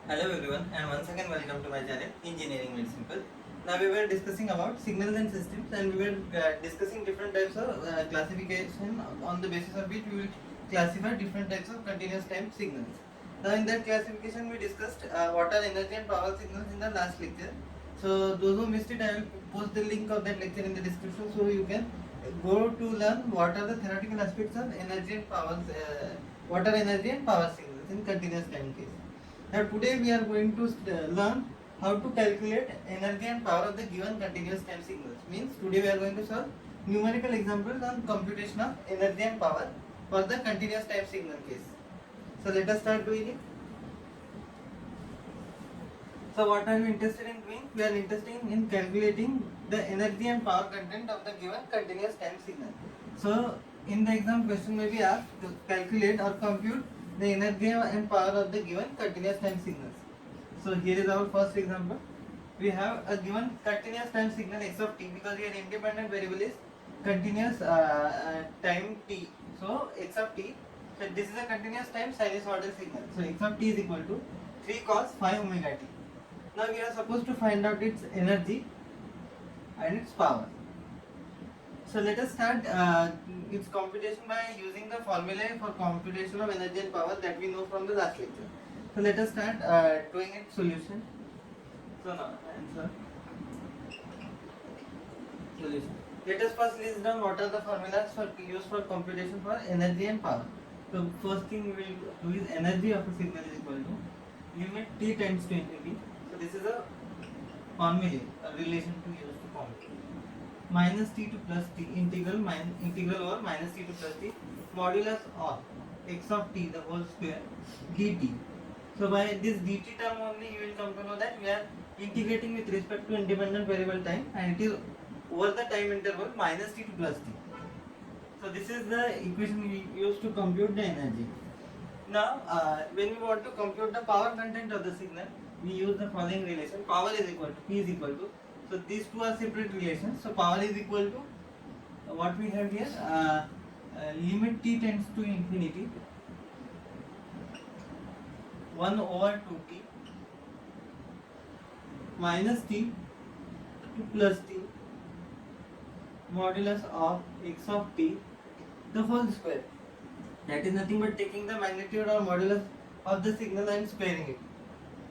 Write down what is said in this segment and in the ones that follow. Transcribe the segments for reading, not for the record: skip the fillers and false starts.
Hello everyone, and once again welcome to my channel Engineering Made Simple. Now we were discussing about signals and systems, and we were discussing different types of classification on the basis of which we will classify different types of continuous time signals. Now in that classification we discussed what are energy and power signals in the last lecture. So those who missed it, I will post the link of that lecture in the description, so you can go to learn what are the theoretical aspects of energy and power, what are energy and power signals in continuous time case. Now today we are going to learn how to calculate energy and power of the given continuous time signals. Means today we are going to solve numerical examples on computation of energy and power for the continuous time signal case. So let us start doing it. So what are we interested in doing? We are interested in calculating the energy and power content of the given continuous time signal. So in the exam question may be asked to calculate or compute the energy and power of the given continuous time signals. So here is our first example. We have a given continuous time signal x of t, because here independent variable is continuous time t. So x of t. So this is a continuous time sinusoidal signal. So x of t is equal to 3 cos 5 omega t. Now we are supposed to find out its energy and its power. So let us start its computation by using the formula for computation of energy and power that we know from the last lecture. So let us start doing its solution. So now answer solution. Let us first list down what are the formulas for used for computation for energy and power. So first thing we will do is energy of a signal is equal to limit t tends to infinity. So this is a formula, a relation to use to compute. Minus t to plus t integral over minus t to plus t modulus of x of t the whole square dt. So by this dt term only you will come to know that we are integrating with respect to independent variable time, and it is over the time interval minus t to plus t. So this is the equation we use to compute the energy. Now when we want to compute the power content of the signal, we use the following relation. Power is equal to P is equal to, so these two are separate relations. So power is equal to what we have here, limit t tends to infinity 1 over 2t minus t to plus t modulus of x of t the whole square. That is nothing but taking the magnitude or modulus of the signal and squaring it.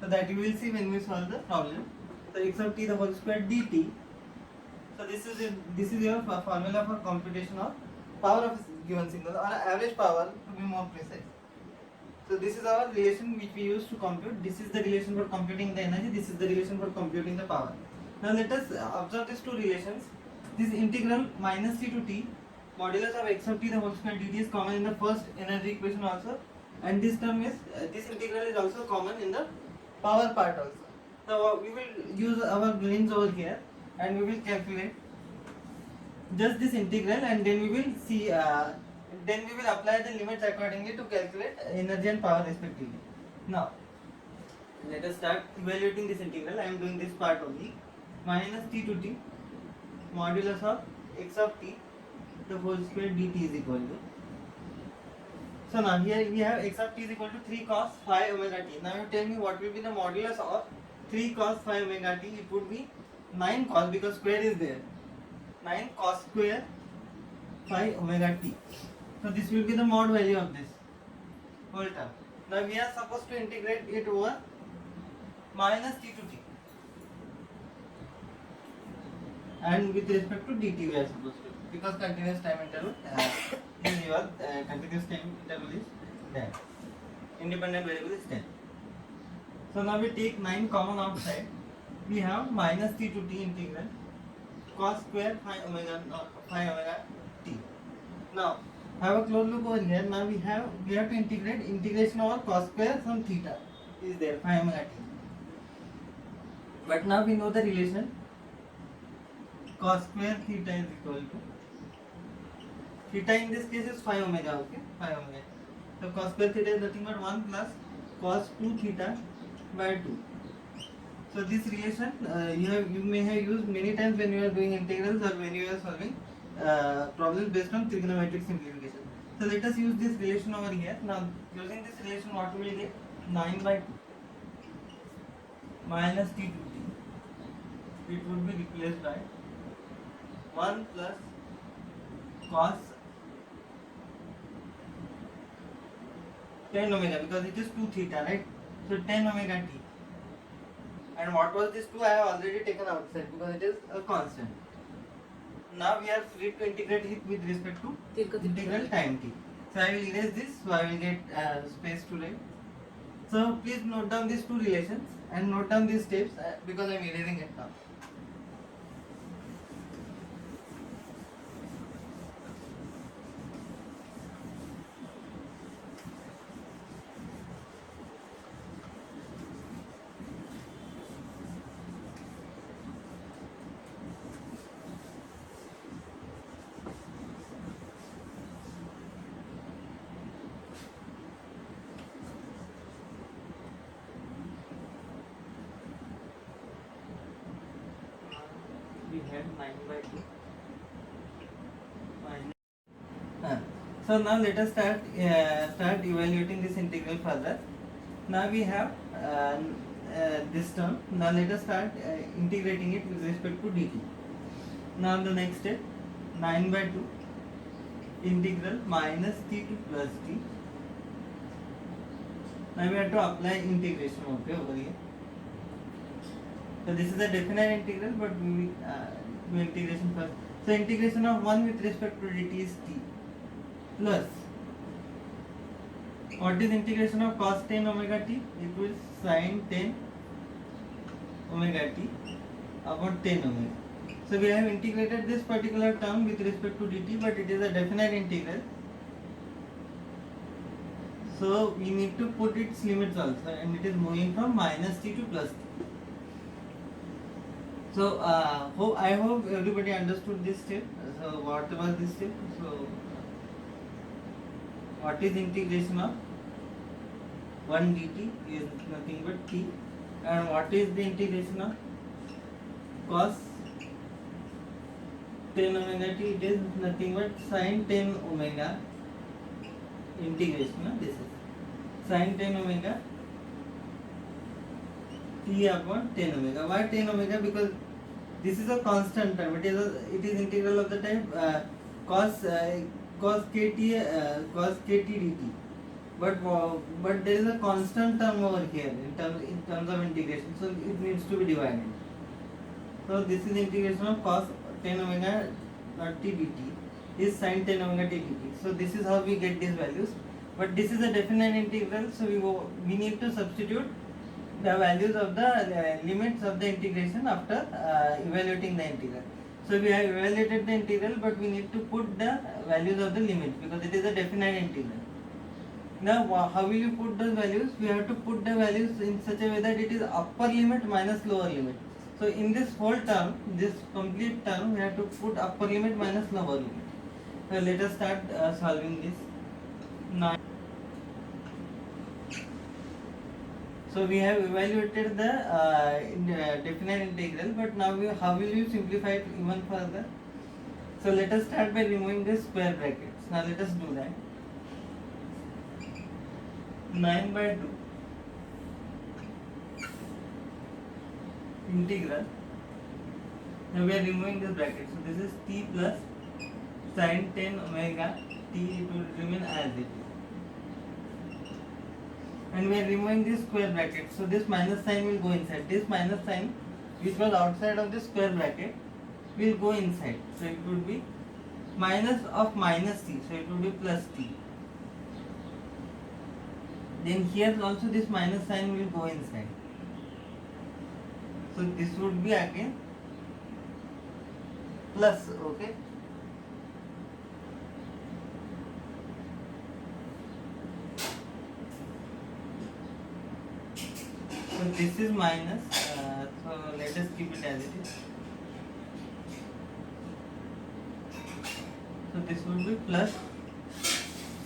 So that you will see when we solve the problem. So x of t the whole square dt. So this is your formula for computation of power of a given signal, or average power to be more precise. So this is our relation which we use to compute. This is the relation for computing the energy. This is the relation for computing the power. Now let us observe these two relations. This integral minus t to t modulus of x of t the whole square dt is common in the first energy equation also, and this term is this integral is also common in the power part also. So we will use our brains over here, and we will calculate just this integral, and then we will see then we will apply the limits accordingly to calculate energy and power respectively. Now let us start evaluating this integral. I am doing this part only. Minus t to t modulus of x of t the whole square dt is equal to, so now here we have x of t is equal to 3 cos 5 omega t. Now you tell me what will be the modulus of 3 cos 5 omega t. It would be 9 cos, because square is there. 9 cos square 5 omega t. So this will be the mod value of this whole term. Now we are supposed to integrate it over minus t to t, and with respect to dt we are supposed to, because continuous time interval is your continuous time interval is there, independent variable is 10. So now we take 9 common outside. We have minus t to t integral cos square 5 omega t. Now have a close look over here. Now we have to integrate integration over cos square from theta is there 5 omega t. But now we know the relation cos square theta is equal to, theta in this case is 5 omega, okay, 5 omega. So cos square theta is nothing but 1 plus cos 2 theta by 2. So this relation you may have used many times when you are doing integrals or when you are solving problems based on trigonometric simplification. So let us use this relation over here. Now using this relation, what we will get? 9 by 2. minus t to t. It would be replaced by 1 plus cos 10 omega, because it is 2 theta, right? So 10 omega t. And what was this 2? I have already taken outside because it is a constant. Now we are free to integrate it with respect to integral time t. So I will erase this, so I will get space to write. So please note down these two relations and note down these steps because I am erasing it now. We have 9 by 2 minus. So now let us start evaluating this integral further. Now we have this term. Now let us start integrating it with respect to dt. Now the next step, 9 by 2 integral minus t to plus t. Now we have to apply integration over here. So this is a definite integral, but we will do integration first. So integration of 1 with respect to dt is t plus, what is integration of cos 10 omega t? It will sin 10 omega t upon 10 omega. So we have integrated this particular term with respect to dt, but it is a definite integral. So we need to put its limits also, and it is moving from minus t to plus t. So I hope everybody understood this step. So what was this step? So what is integration of 1 dt is nothing but t, and what is the integration of cos 10 omega t? It is nothing but sin 10 omega integration. This is sin 10 omega t upon 10 omega. Why 10 omega? Because this is a constant term. It is integral of the type cos kt dt. But there is a constant term over here in terms of integration, so it needs to be divided. So this is integration of cos 10 omega t dt is sin 10 omega t dt. So this is how we get these values. But this is a definite integral, so we need to substitute the values of the limits of the integration after evaluating the integral. So we have evaluated the integral, but we need to put the values of the limits because it is a definite integral. Now how will you put those values? We have to put the values in such a way that it is upper limit minus lower limit. So in this whole term, this complete term, we have to put upper limit minus lower limit. So let us start solving this. Now, so we have evaluated the definite integral, but now how will you simplify it even further? So let us start by removing the square brackets. Now let us do that. 9 by 2 integral. Now we are removing this bracket. So this is t plus sin 10 omega t, it will remain as it is. And we are removing this square bracket. So this minus sign will go inside. This minus sign, which was outside of the square bracket, will go inside. So it would be minus of minus t. So it would be plus t. Then here also this minus sign will go inside. So this would be again plus, okay. So this is minus, so let us keep it as it is. So this would be plus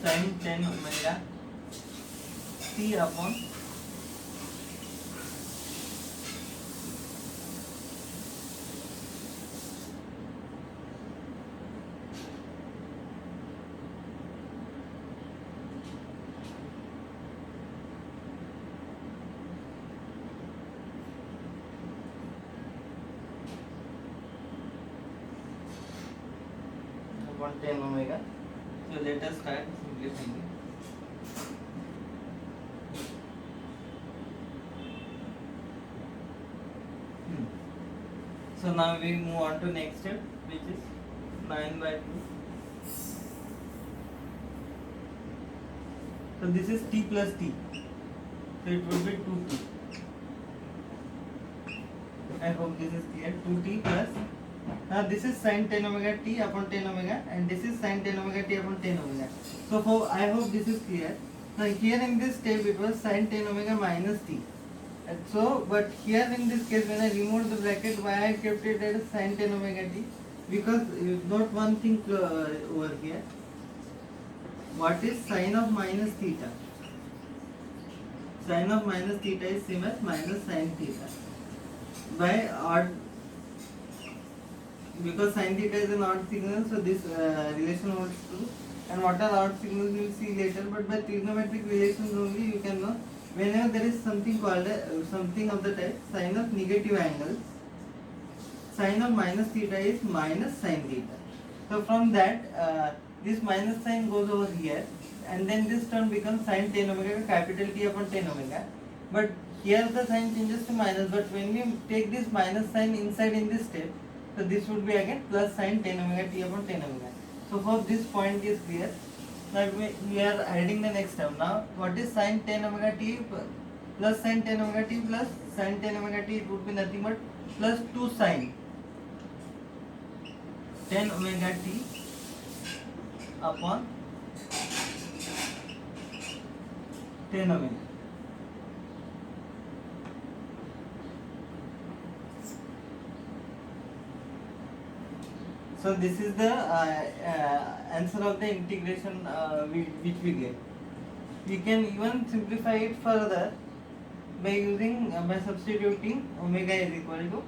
sin 10 omega t upon upon 10 omega. So let us start simplifying it. So now we move on to next step, which is 9 by 2. So this is t plus t. So it will be 2t. I hope this is clear. 2t plus. Now this is sin 10 omega t upon 10 omega, and this is sin 10 omega t upon 10 omega. So I hope this is clear. Now here in this step it was sin 10 omega minus t. And so, but here in this case when I removed the bracket, why I kept it as sin 10 omega t? Because note one thing over here. What is sine of minus theta? Sine of minus theta is same as minus sin theta. By odd, because sin theta is an odd signal, so this relation holds true. And what are odd signals we will see later, but by trigonometric relations only you can know. Whenever there is something called something of the type sine of negative angles, sine of minus theta is minus sin theta. So from that, this minus sign goes over here, and then this term becomes sin 10 omega capital T upon 10 omega. But here the sign changes to minus, but when we take this minus sign inside in this step, so this would be again plus sin 10 omega T upon 10 omega. So hope this point is clear. Now we are adding the next term. Now what is sin 10 omega t plus sin 10 omega t plus sin 10 omega t? It would be nothing but plus 2 sin 10 omega t upon 10 omega. So this is the answer of the integration which we get. We can even simplify it further by using by substituting omega is equal to,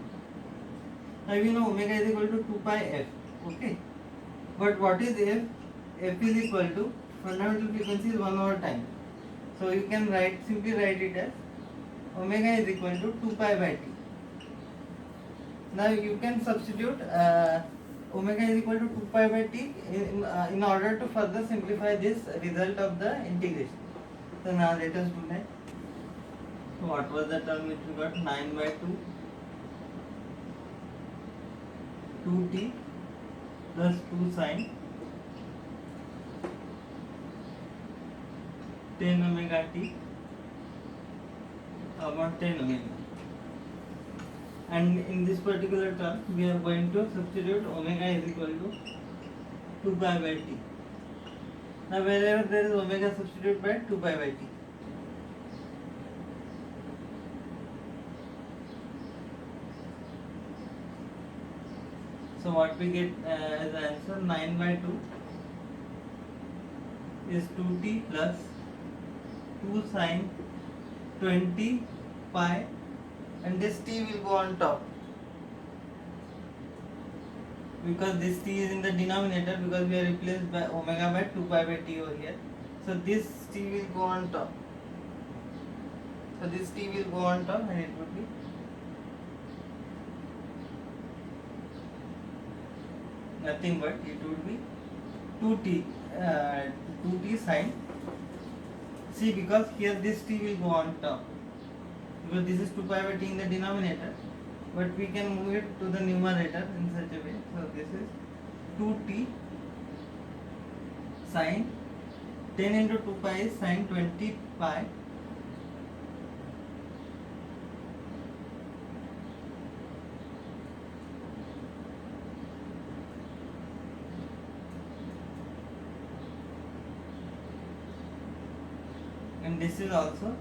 now we know omega is equal to 2 pi f. Okay, but what is f? F is equal to fundamental frequency is 1 over time. So you can simply write it as omega is equal to 2 pi by t. Now you can substitute omega is equal to 2 pi by t in order to further simplify this result of the integration. So now let us do that. So what was the term which we got? 9 by 2 2t plus 2 sin 10 omega t about 10 omega. And in this particular term we are going to substitute omega is equal to 2 pi by t. Now wherever there is omega, substitute by 2 pi by t. So what we get as answer, 9 by 2 is 2t plus 2 sin 20 pi, and this t will go on top because this t is in the denominator, because we are replaced by omega by 2 pi by t over here. So this t will go on top. So this t will go on top, and it would be nothing but it would be 2t sin. See, because here this t will go on top, because this is 2 pi by t in the denominator, but we can move it to the numerator in such a way. So this is 2t sin 10 into 2 pi is sin 20 pi and this is also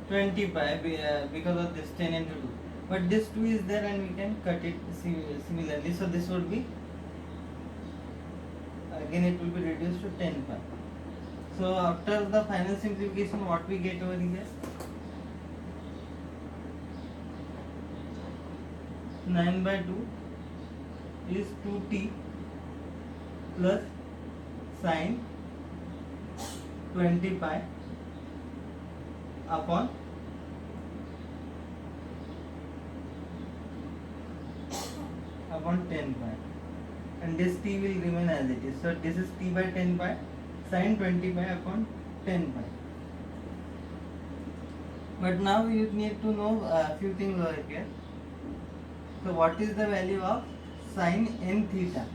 20 pi because of this 10 into 2, but this 2 is there and we can cut it similarly. So this would be, again it will be reduced to 10 pi. So after the final simplification, what we get over here, 9 by 2 is 2t plus sin 20 pi upon upon 10 pi, and this t will remain as it is. So this is t by 10 pi sin 20 pi upon 10 pi. But now you need to know a few things over here. So what is the value of sin n theta?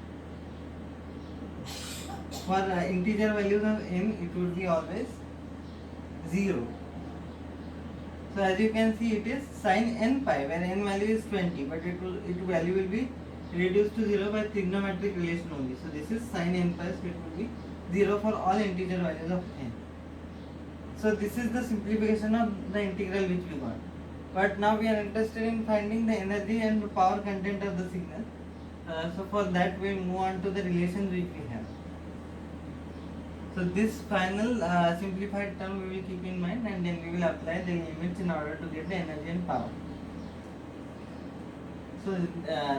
For integer values of n, it would be always 0. So as you can see, it is sin n pi, where n value is 20, but its value will be reduced to 0 by trigonometric relation only. So this is sin n pi, so it will be 0 for all integer values of n. So this is the simplification of the integral which we got. But now we are interested in finding the energy and the power content of the signal. So for that we move on to the relations which we have. So this final simplified term we will keep in mind, and then we will apply the limits in order to get the energy and power. So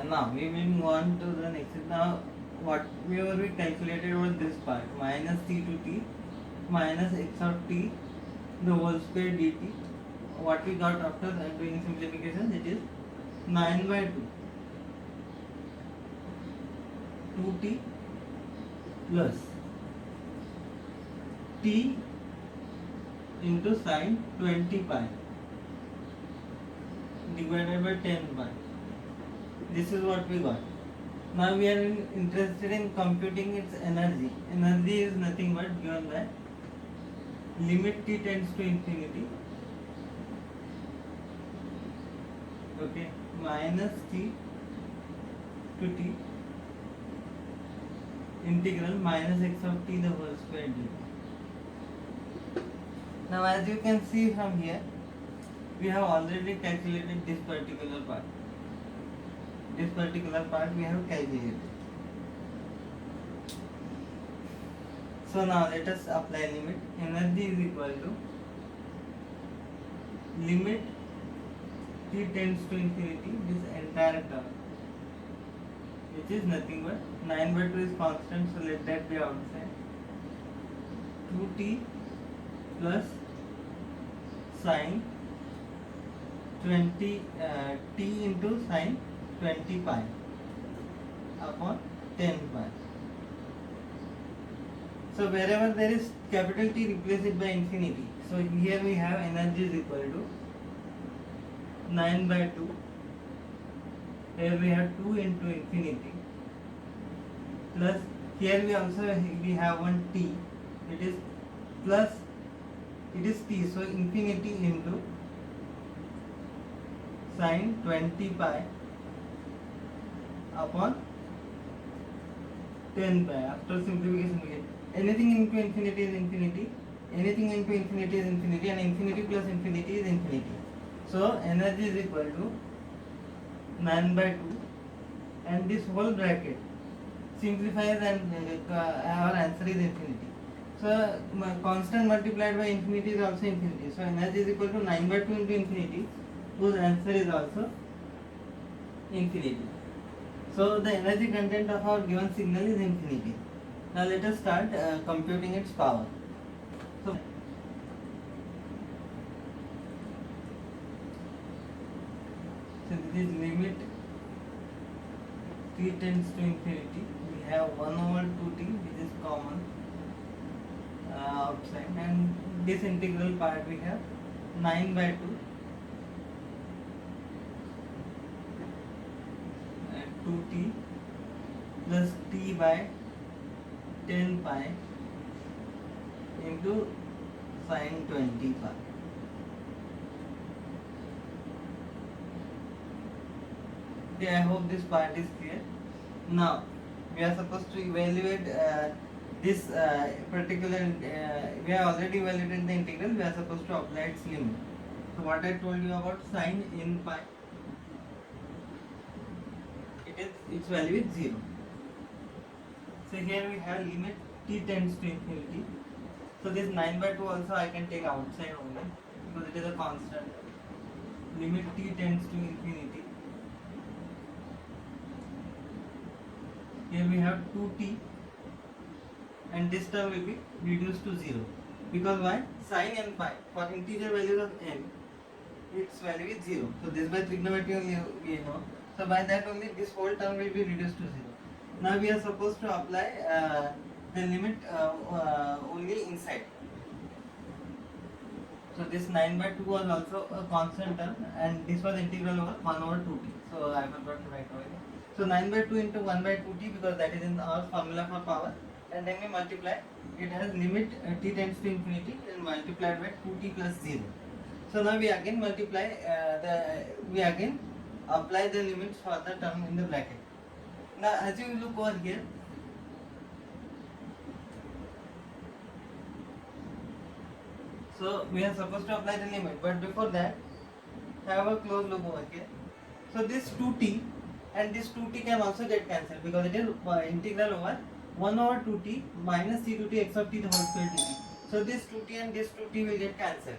now we will move on to the next. Now whatever we calculated was this part, minus t to t minus x of t the whole square dt. What we got after doing simplification, it is 9 by 2 2t plus t into sin 20 pi divided by 10 pi. This is what we got. Now we are interested in computing its energy. Energy is nothing but given by limit t tends to infinity, okay, minus t to t integral minus x of t the whole square dt. Now as you can see from here, we have already calculated this particular part. This particular part we have calculated. So now let us apply limit. Energy is equal to limit t tends to infinity, this entire term, which is nothing but 9 by 2 is constant, so let that be outside. 2t plus sin 20 t into sin 20 pi upon 10 pi. So wherever there is capital T, replace it by infinity. So here we have energy is equal to 9 by 2. Here we have 2 into infinity plus here we have one t. It is plus, it is t, so infinity into sin 20 pi upon 10 pi. After simplification we get anything into infinity is infinity, anything into infinity is infinity, and infinity plus infinity is infinity. So energy is equal to 9 by 2, and this whole bracket simplifies and our answer is infinity. So constant multiplied by infinity is also infinity. So energy is equal to 9 by 2 into infinity, whose answer is also infinity. So the energy content of our given signal is infinity. Now let us start computing its power. So this is limit t tends to infinity. We have 1 over 2t, which is common outside, and this integral part we have 9 by 2 and 2t plus t by 10 pi into sin 20 pi. Okay, I hope this part is clear. Now we are supposed to evaluate this particular. We have already evaluated the integral. We are supposed to apply its limit. So what I told you about sin n pi, its value is 0. So here we have limit t tends to infinity. So this 9 by 2 also I can take outside only because it is a constant. Limit t tends to infinity. Here we have 2t, and this term will be reduced to 0. Because why? Sin n pi, for integer values of n, its value is 0. So this by trigonometry only we know. So by that only this whole term will be reduced to 0. Now we are supposed to apply the limit only inside. So this 9 by 2 was also a constant term, and this was integral over 1 over 2t. So I forgot to write over here. So 9 by 2 into 1 by 2t, because that is in our formula for power, and then we multiply. It has limit t tends to infinity and multiplied by 2t plus 0. So now we again multiply we again apply the limits for the term in the bracket. Now as you look over here, so we are supposed to apply the limit, but before that, have a close look over here. So this 2t and this 2t can also get cancelled, because it is integral over 1 over 2t minus c 2t x of t the whole square dt. So this 2t and this 2t will get cancelled.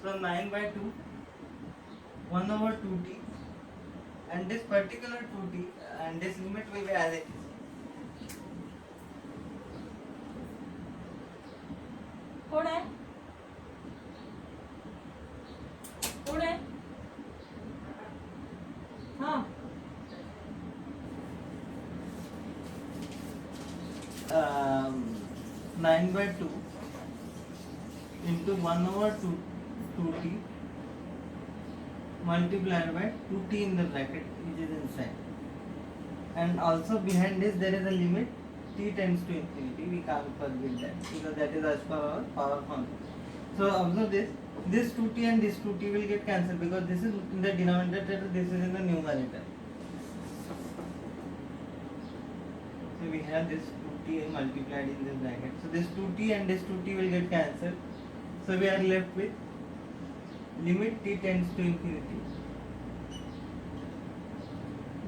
So 9 by 2, 1 over 2t, and this particular 2t and this limit will be as it is. कोण आहे? कोण आहे? हाँ 9 by 2 into 1 over 2t multiplied by 2t in the bracket which is inside, and also behind this there is a limit t tends to infinity. We can't forget that, because that is as per our power formula. So observe this 2t and this 2t will get cancelled, because this is in the denominator, this is in the numerator. So we have this 2t multiplied in this bracket. So this 2t and this 2t will get cancelled. So we are left with limit t tends to infinity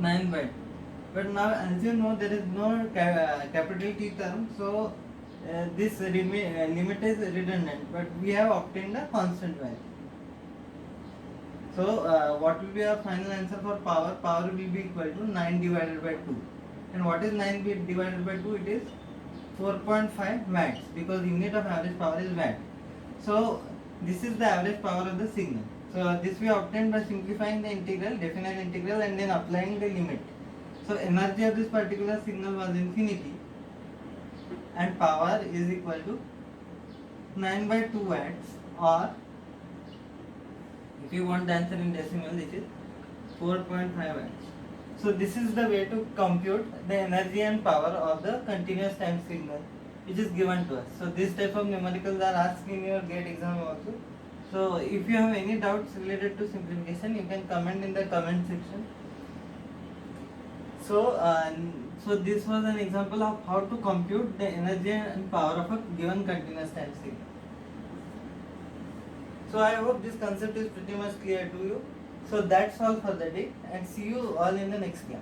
9 by 2. But now as you know, there is no capital T term, so this limit is redundant, but we have obtained a constant value. So what will be our final answer for power? Power will be equal to 9 divided by 2. And what is 9 divided by 2? It is 4.5 watts, because unit of average power is watt. So this is the average power of the signal. So this we obtained by simplifying the integral, definite integral, and then applying the limit. So energy of this particular signal was infinity, and power is equal to 9 by 2 watts, or if you want the answer in decimal, it is 4.5 watts. So this is the way to compute the energy and power of the continuous time signal which is given to us. So this type of numericals are asked in your GATE exam also. So if you have any doubts related to simplification, you can comment in the comment section. So this was an example of how to compute the energy and power of a given continuous time signal. So I hope this concept is pretty much clear to you. So that's all for the day, and see you all in the next class.